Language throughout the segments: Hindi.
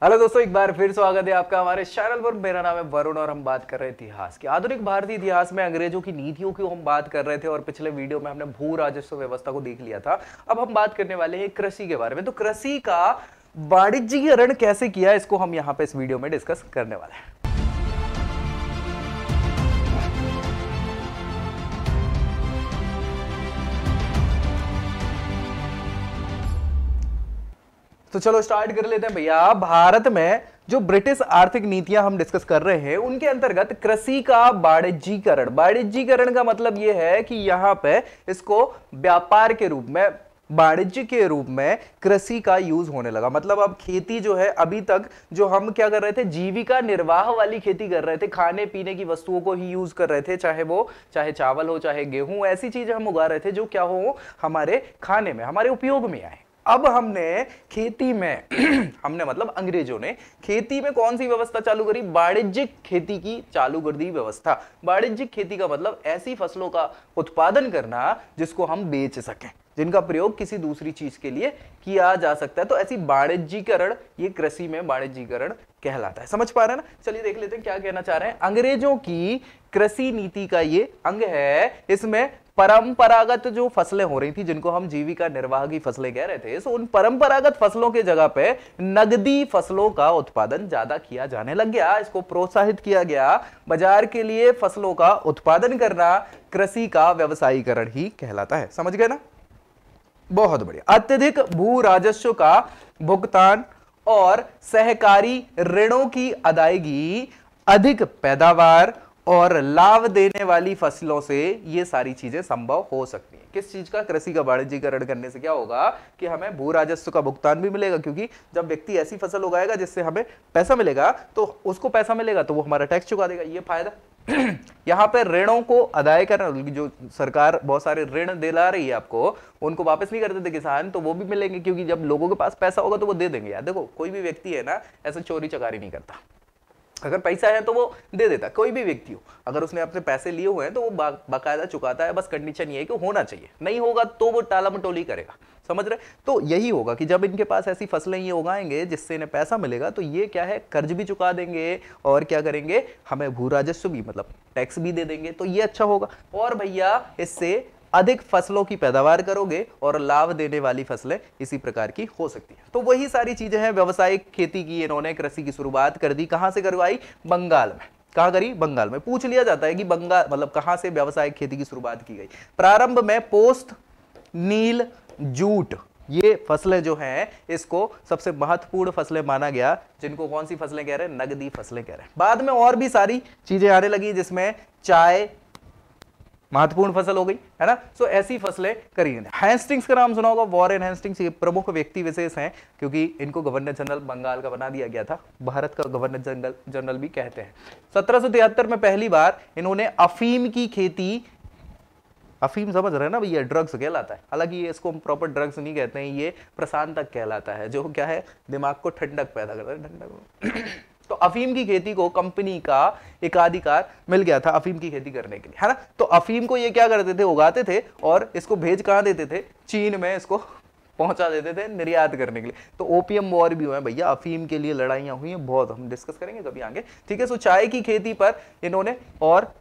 हेलो दोस्तों, एक बार फिर स्वागत है आपका हमारे चैनल पर। मेरा नाम है वरुण और हम बात कर रहे हैं इतिहास की। आधुनिक भारतीय इतिहास में अंग्रेजों की नीतियों की हम बात कर रहे थे और पिछले वीडियो में हमने भू राजस्व व्यवस्था को देख लिया था। अब हम बात करने वाले हैं कृषि के बारे में। तो कृषि का वाणिज्यीकरण कैसे किया, इसको हम यहाँ पे इस वीडियो में डिस्कस करने वाले हैं। तो चलो स्टार्ट कर लेते हैं भैया। भारत में जो ब्रिटिश आर्थिक नीतियां हम डिस्कस कर रहे हैं उनके अंतर्गत कृषि का वाणिज्यीकरण। वाणिज्यीकरण का मतलब यह है कि यहां पे इसको व्यापार के रूप में, वाणिज्य के रूप में कृषि का यूज होने लगा। मतलब अब खेती जो है, अभी तक जो हम क्या कर रहे थे, जीविका निर्वाह वाली खेती कर रहे थे, खाने पीने की वस्तुओं को ही यूज कर रहे थे, चाहे चावल हो, चाहे गेहूं, ऐसी चीजें हम उगा रहे थे जो क्या हो, हमारे खाने में, हमारे उपयोग में आए। अब हमने खेती में हमने मतलब अंग्रेजों ने खेती में कौन सी व्यवस्था चालू करी? वाणिज्यिक खेती की चालू कर दी व्यवस्था। वाणिज्यिक खेती का मतलब ऐसी फसलों का उत्पादन करना जिसको हम बेच सकें, जिनका प्रयोग किसी दूसरी चीज के लिए किया जा सकता है। तो ऐसी वाणिज्यीकरण, ये कृषि में वाणिज्यीकरण कहलाता है। समझ पा रहे हैं ना? चलिए देख लेते हैं क्या कहना चाह रहे हैं। अंग्रेजों की कृषि नीति का ये अंग है। इसमें परंपरागत जो फसलें हो रही थी, जिनको हम जीविका निर्वाह की फसलें कह रहे थे, सो उन परंपरागत फसलों के जगह पे नगदी फसलों का उत्पादन ज्यादा किया जाने लग गया। इसको प्रोत्साहित किया गया। बाजार के लिए फसलों का उत्पादन करना कृषि का व्यवसायीकरण ही कहलाता है। समझ गए ना? बहुत बढ़िया। अत्यधिक भू राजस्व का भुगतान और सहकारी ऋणों की अदायगी, अधिक पैदावार और लाभ देने वाली फसलों से ये सारी चीजें संभव हो सकती हैं। किस चीज का? कृषि का वाणिज्यीकरण करने से क्या होगा कि हमें भू राजस्व का भुगतान भी मिलेगा, क्योंकि जब व्यक्ति ऐसी फसल उगाएगा जिससे हमें पैसा मिलेगा, तो उसको पैसा मिलेगा तो वो हमारा टैक्स चुका देगा, ये फायदा। यहाँ पे ऋणों को अदाय करना, जो सरकार बहुत सारे ऋण दिला रही है आपको, उनको वापस नहीं कर देते किसान, तो वो भी मिलेंगे, क्योंकि जब लोगों के पास पैसा होगा तो वो दे देंगे। यार देखो, कोई भी व्यक्ति है ना, ऐसे चोरी चकारी नहीं करता। अगर पैसा है तो वो दे देता। कोई भी व्यक्ति हो, अगर उसने अपने पैसे लिए हुए हैं तो वो बाकायदा चुकाता है। बस कंडीशन ये है कि होना चाहिए, नहीं होगा तो वो टाला मटोली करेगा। समझ रहे? तो यही होगा कि जब इनके पास ऐसी फसलें ये उगाएंगे जिससे इन्हें पैसा मिलेगा, तो ये क्या है, कर्ज भी चुका देंगे और क्या करेंगे, हमें भू राजस्व भी, मतलब टैक्स भी दे देंगे। तो ये अच्छा होगा। और भैया इससे अधिक फसलों की पैदावार करोगे और लाभ देने वाली फसलें इसी प्रकार की हो सकती है। तो वही सारी चीजें हैं। व्यावसायिक खेती की इन्होंने कृषि की शुरुआत कर दी। कहां से करवाई? बंगाल में। कहां करी? बंगाल में। पूछ लिया जाता है कि बंगाल मतलब कहां से व्यावसायिक खेती की शुरुआत की गई। प्रारंभ में पोस्त, नील, जूट, ये फसलें जो हैं इसको सबसे महत्वपूर्ण फसलें माना गया, जिनको कौन सी फसलें कह रहे हैं? नगदी फसलें कह रहे हैं। बाद में और भी सारी चीजें आने लगी, जिसमें चाय महत्वपूर्ण फसल हो गई, है ना। सो ऐसी फसलें करी। हेस्टिंग्स का नाम सुना होगा, वॉरेन हेस्टिंग्स। ये प्रमुख व्यक्ति विशेष हैं, क्योंकि इनको गवर्नर जनरल बंगाल का बना दिया गया था। भारत का गवर्नर जनरल भी कहते हैं। 1773 में पहली बार इन्होंने अफीम की खेती, अफीम समझ रहे हैं ना भैया, ड्रग्स कहलाता है। हालांकि ये इसको हम प्रॉपर ड्रग्स नहीं कहते हैं, ये प्रशांतक कहलाता है, जो क्या है, दिमाग को ठंडक पैदा करता है, ठंडक। तो अफीम की खेती को कंपनी का एकाधिकार मिल गया था अफीम की खेती करने के लिए, है ना। तो अफीम को ये क्या करते थे, उगाते थे और इसको भेज कहां देते थे? चीन में इसको पहुंचा देते थे निर्यात करने के लिए। तो ओपियम वॉर भी हुआ है भैया, अफीम के लिए लड़ाइयां हुई हैं बहुत, हम डिस्कस करेंगे कभी आगे, ठीक है। सो चाय की खेती पर इन्होंने, और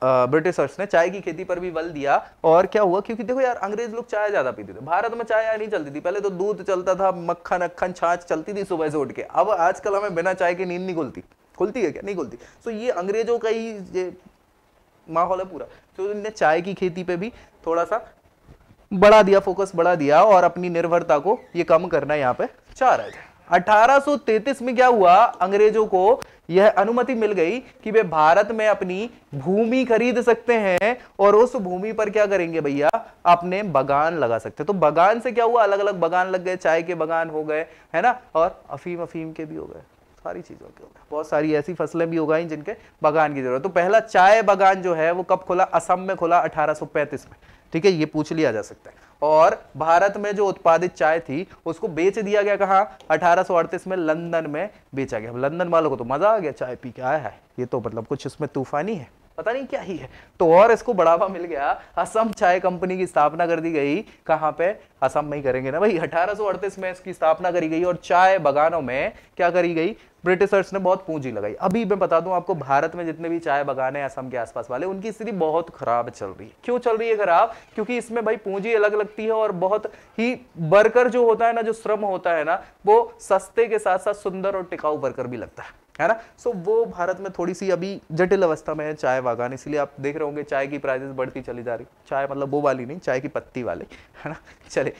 ब्रिटिशर्स ने चाय की खेती पर भी बल दिया। और क्या हुआ, क्योंकि देखो यार, अंग्रेज लोग चाय ज्यादा पीते थे। भारत में चाय नहीं चलती थी पहले, तो दूध चलता था, मक्खन अक्खन छाछ चलती थी सुबह से उठ के। अब आजकल हमें बिना चाय के नींद नहीं खुलती। खुलती है क्या? नहीं खुलती। सो ये अंग्रेजों का ही ये माहौल है पूरा। तो इन्होंने चाय की खेती पे भी थोड़ा सा बढ़ा दिया, फोकस बढ़ा दिया, और अपनी निर्भरता को ये कम करना यहाँ पे चाह रहे थे। 1833 में क्या हुआ, अंग्रेजों को यह अनुमति मिल गई कि वे भारत में अपनी भूमि खरीद सकते हैं और उस भूमि पर क्या करेंगे भैया, अपने बागान लगा सकते हैं। तो बागान से क्या हुआ, अलग अलग बागान लग गए, चाय के बागान हो गए, है ना, और अफीम के भी हो गए, सारी चीजों के हो गए। बहुत सारी ऐसी फसलें भी उगाई जिनके बागान की जरूरत। तो पहला चाय बागान जो है वो कब खुला? असम में खुला 1835 में, ठीक है, ये पूछ लिया जा सकता है। और भारत में जो उत्पादित चाय थी उसको बेच दिया गया कहां? 1838 में लंदन में बेचा गया। लंदन वालों को तो मजा आ गया, चाय पी के आया है, ये तो मतलब कुछ इसमें तूफानी है। पता नहीं क्या ही है। तो और इसको बढ़ावा मिल गया, असम चाय कंपनी की स्थापना कर दी गई। कहां पे? असम में ही करेंगे ना भाई। 1838 में इसकी स्थापना करी गई और चाय बागानों में क्या करी गई? ब्रिटिशर्स ने बहुत पूंजी लगाई। अभी मैं बता दूं आपको, भारत में जितने भी चाय बागान है असम के आसपास वाले, उनकी स्थिति बहुत खराब चल रही है। क्यों चल रही है खराब? क्योंकि इसमें भाई पूंजी अलग लगती है और बहुत ही वर्कर जो होता है ना, जो श्रम होता है ना, वो सस्ते के साथ साथ सुंदर और टिकाऊ वर्कर भी लगता है ना। सो वो भारत में थोड़ी सी अभी जटिल अवस्था में है चाय बागान, इसलिए आप देख रहे होंगे चाय की प्राइसेस बढ़ती चली जा रही। चाय मतलब वो वाली नहीं, चाय की पत्ती वाली, है ना। चले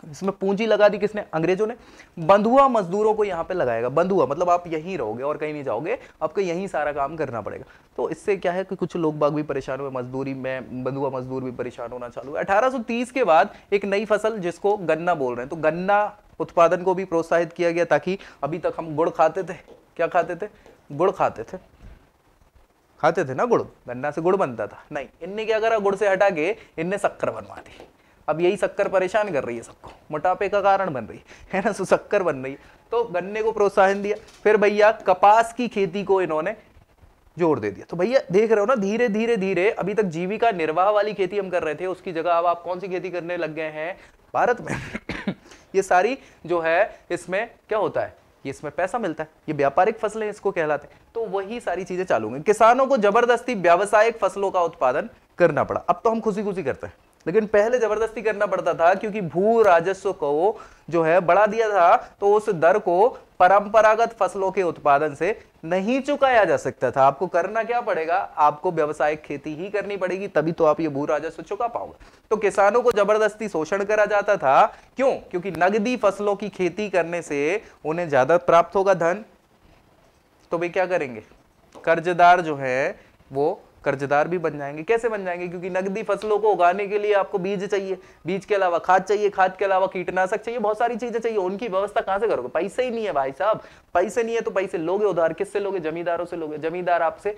इसमें पूंजी लगा दी किसने? अंग्रेजों ने। बंधुआ मजदूरों को यहाँ पे लगाएगा। बंधुआ मतलब आप यहीं रहोगे और कहीं नहीं जाओगे, आपको यहीं सारा काम करना पड़ेगा। तो इससे क्या है कि कुछ लोग बाग भी परेशान हुए, मजदूरी में बंधुआ मजदूर भी परेशान होना चालू हुआ। 1830 के बाद एक नई फसल जिसको गन्ना बोल रहे हैं, तो गन्ना उत्पादन को भी प्रोत्साहित किया गया, ताकि अभी तक हम गुड़ खाते थे। क्या खाते थे? गुड़ खाते थे ना, गुड़, गन्ना से गुड़ बनता था। नहीं, इनने क्या करा? गुड़ से हटा के इनने शक्कर बनवा दी। अब यही शक्कर परेशान कर रही है सबको, मोटापे का कारण बन रही है ना, तो शक्कर बन रही है। तो गन्ने को प्रोत्साहन दिया। फिर भैया कपास की खेती को इन्होंने जोर दे दिया। तो भैया देख रहे हो ना, धीरे धीरे धीरे अभी तक जीविका निर्वाह वाली खेती हम कर रहे थे, उसकी जगह अब आप कौन सी खेती करने लग गए हैं भारत में? ये सारी जो है, इसमें क्या होता है? ये इसमें पैसा मिलता है, ये व्यापारिक फसलें इसको कहलाते हैं। तो वही सारी चीजें चालू हुई। किसानों को जबरदस्ती व्यावसायिक फसलों का उत्पादन करना पड़ा। अब तो हम खुशी खुशी करते हैं, लेकिन पहले जबरदस्ती करना पड़ता था, क्योंकि भू राजस्व को जो है बढ़ा दिया था, तो उस दर को परंपरागत फसलों के उत्पादन से नहीं चुकाया जा सकता था। आपको करना क्या पड़ेगा? आपको व्यावसायिक खेती ही करनी पड़ेगी, तभी तो आप ये भू राजस्व चुका पाओगे। तो किसानों को जबरदस्ती शोषण करा जाता था। क्यों? क्योंकि नगदी फसलों की खेती करने से उन्हें ज्यादा प्राप्त होगा धन। तो वे क्या करेंगे? कर्जदार जो है वो कर्जदार भी बन जाएंगे। कैसे बन जाएंगे? क्योंकि नगदी फसलों को उगाने के लिए आपको बीज चाहिए, बीज के अलावा खाद चाहिए, खाद के अलावा कीटनाशक चाहिए, बहुत सारी चीजें चाहिए। उनकी व्यवस्था कहां से करोगे? पैसे ही नहीं है भाई साहब। पैसे नहीं है तो पैसे लोगे उधार। किससे लोगे? जमींदारों से लोगे। जमींदार आपसे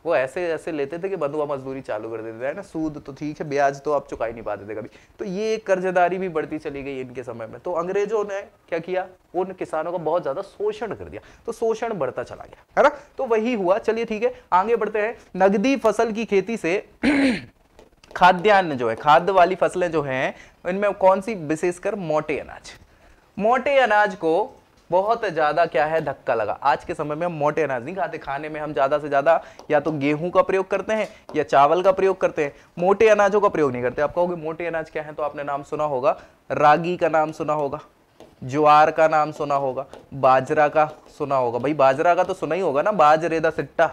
वो ऐसे ऐसे लेते थे कि बंधुआ मजदूरी चालू कर देते थे ना। सूद तो ठीक है, ब्याज तो आप चुका ही नहीं पाते थे कभी। तो ये कर्जदारी भी बढ़ती चली गई इनके समय में। तो अंग्रेजों ने क्या किया? उन किसानों का बहुत ज्यादा शोषण कर दिया, तो शोषण बढ़ता चला गया, है ना। तो वही हुआ। चलिए ठीक है, आगे बढ़ते हैं। नगदी फसल की खेती से खाद्यान्न जो है, खाद्य वाली फसलें जो हैं, इनमें कौन सी? विशेषकर मोटे अनाज। मोटे अनाज को बहुत ज्यादा क्या है? धक्का लगा। आज के समय में हम मोटे अनाज नहीं खाते। खाने में हम ज्यादा से ज्यादा या तो गेहूं का प्रयोग करते हैं या चावल का प्रयोग करते हैं, मोटे अनाजों का प्रयोग नहीं करते। आप कहोगे मोटे अनाज क्या है, तो आपने नाम सुना होगा, रागी का नाम सुना होगा, ज्वार का नाम सुना होगा, बाजरा का सुना होगा। भाई बाजरा का तो सुना ही होगा ना, बाजरे दा सिट्टा,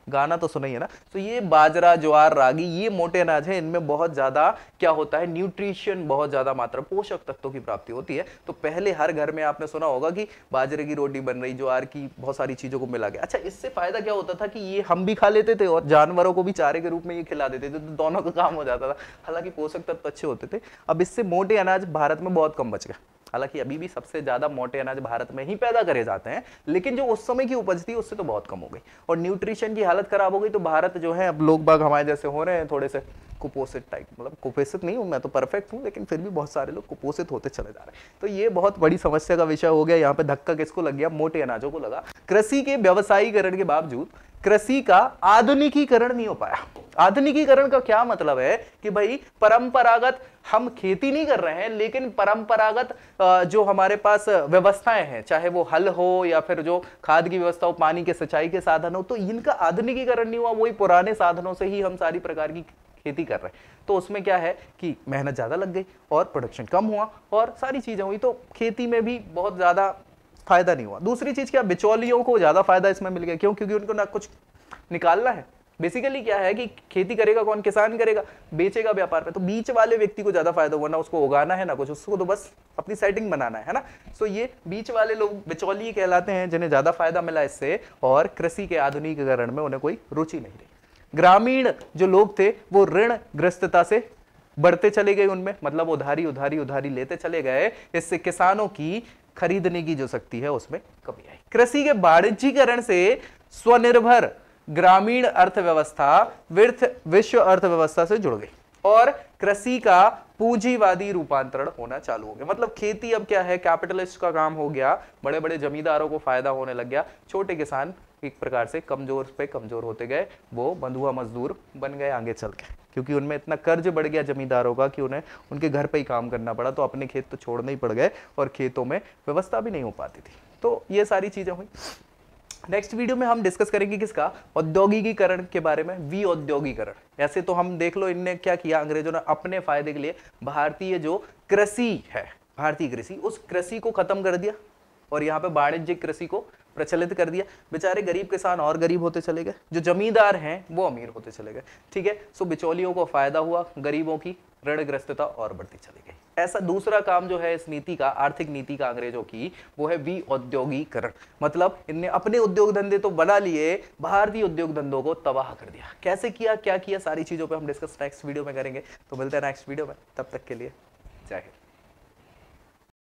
गाना तो सुना ही है ना। तो ये बाजरा, ज्वार, रागी, ये मोटे अनाज है। इनमें बहुत ज्यादा क्या होता है? न्यूट्रिशन, बहुत ज्यादा मात्रा पोषक तत्वों की प्राप्ति होती है। तो पहले हर घर में आपने सुना होगा कि बाजरे की रोटी बन रही, ज्वार की, बहुत सारी चीजों को मिला गया। अच्छा, इससे फायदा क्या होता था कि ये हम भी खा लेते थे और जानवरों को भी चारे के रूप में ये खिला देते थे, तो दोनों का काम हो जाता था। हालांकि पोषक तत्व अच्छे होते थे। अब इससे मोटे अनाज भारत में बहुत कम बच गए। हालांकि अभी भी सबसे ज्यादा मोटे अनाज भारत में ही पैदा करे जाते हैं, लेकिन जो उस समय की उपज थी उससे तो बहुत कम हो गई। और न्यूट्रिशन की हालत खराब हो गई। तो भारत जो है, अब लोग बाग हमारे जैसे हो रहे हैं थोड़े से कुपोषित टाइप, मतलब कुपोषित नहीं हूं मैं, तो परफेक्ट हूं, लेकिन फिर भी बहुत सारे लोग कुपोषित होते चले जा रहे हैं। तो ये बहुत बड़ी समस्या का विषय हो गया। यहाँ पे धक्का किसको लग गया? मोटे अनाजों को लगा। कृषि के व्यवसायीकरण के बावजूद कृषि का आधुनिकीकरण नहीं हो पाया। आधुनिकीकरण का क्या मतलब है कि भाई परंपरागत हम खेती नहीं कर रहे हैं, लेकिन परंपरागत जो हमारे पास व्यवस्थाएं हैं, चाहे वो हल हो या फिर जो खाद की व्यवस्था हो, पानी के सिंचाई के साधन हो, तो इनका आधुनिकीकरण नहीं हुआ। वही पुराने साधनों से ही हम सारी प्रकार की खेती कर रहे हैं। तो उसमें क्या है कि मेहनत ज्यादा लग गई और प्रोडक्शन कम हुआ और सारी चीजें हुई, तो खेती में भी बहुत ज्यादा फायदा नहीं हुआ। दूसरी चीज क्या? बिचौलियों को ज्यादा फायदा इसमें मिल गया। क्यों? क्योंकि उनको ना कुछ निकालना है। बेसिकली क्या है कि खेती करेगा कौन? किसान करेगा, बेचेगा व्यापार पे। तो बीच वाले व्यक्ति को ज्यादा फायदा हुआ, ना उसको उगाना है ना कुछ, उसको तो बस अपनी सेटिंग बनाना है ना। सो ये बीच वाले लोग बिचौलिए कहलाते हैं, जिन्हें ज्यादा फायदा मिला इससे, और कृषि के आधुनिकीकरण में उन्हें कोई रुचि नहीं रही। ग्रामीण जो लोग थे वो ऋण ग्रस्तता से बढ़ते चले गए उनमें, मतलब उधारी उधारी उधारी लेते चले गए। इससे किसानों की खरीदने की जो शक्ति है उसमें कमी आई। कृषि के वाणिज्यीकरण से स्वनिर्भर ग्रामीण अर्थव्यवस्था विश्व अर्थव्यवस्था से जुड़ गई और कृषि का पूंजीवादी रूपांतरण होना चालू हो गया। मतलब खेती अब क्या है? कैपिटलिस्ट का काम हो गया। बड़े बड़े जमींदारों को फायदा होने लग गया, छोटे किसान एक प्रकार से कमजोर पे कमजोर होते गए, वो बंधुआ मजदूर बन गए आगे चल के, क्योंकि उनमें इतना कर्ज बढ़ गया जमींदारों का कि उन्हें उनके घर पे ही काम करना पड़ा, तो अपने खेत तो छोड़ने ही पड़ गए और खेतों में व्यवस्था भी नहीं हो पाती थी। तो ये सारी चीजें हुई। नेक्स्ट वीडियो में हम डिस्कस करेंगे किसका, औद्योगिकीकरण के बारे में, विऔद्योगिकरण। ऐसे तो हम देख लो इनने क्या किया, अंग्रेजों ने अपने फायदे के लिए भारतीय जो कृषि है, भारतीय कृषि, उस कृषि को खत्म कर दिया और यहाँ पे वाणिज्यिक कृषि को प्रचलित कर दिया। बेचारे गरीब किसान और गरीब होते चले गए, जो जमींदार हैं वो अमीर होते चले गए। ठीक है, सो बिचौलियों को फायदा हुआ, गरीबों की ऋणग्रस्तता और बढ़ती चली गई। ऐसा दूसरा काम जो है इस नीति का, आर्थिक नीति का अंग्रेजों की, वो है विऔद्योगीकरण। मतलब इनने अपने उद्योग धंधे तो बना लिए, भारतीय उद्योग धंधों को तबाह कर दिया। कैसे किया, क्या किया, सारी चीजों पे हम डिस्कस नेक्स्ट वीडियो में करेंगे। तो मिलते हैं नेक्स्ट वीडियो में, तब तक के लिए जय हिंद।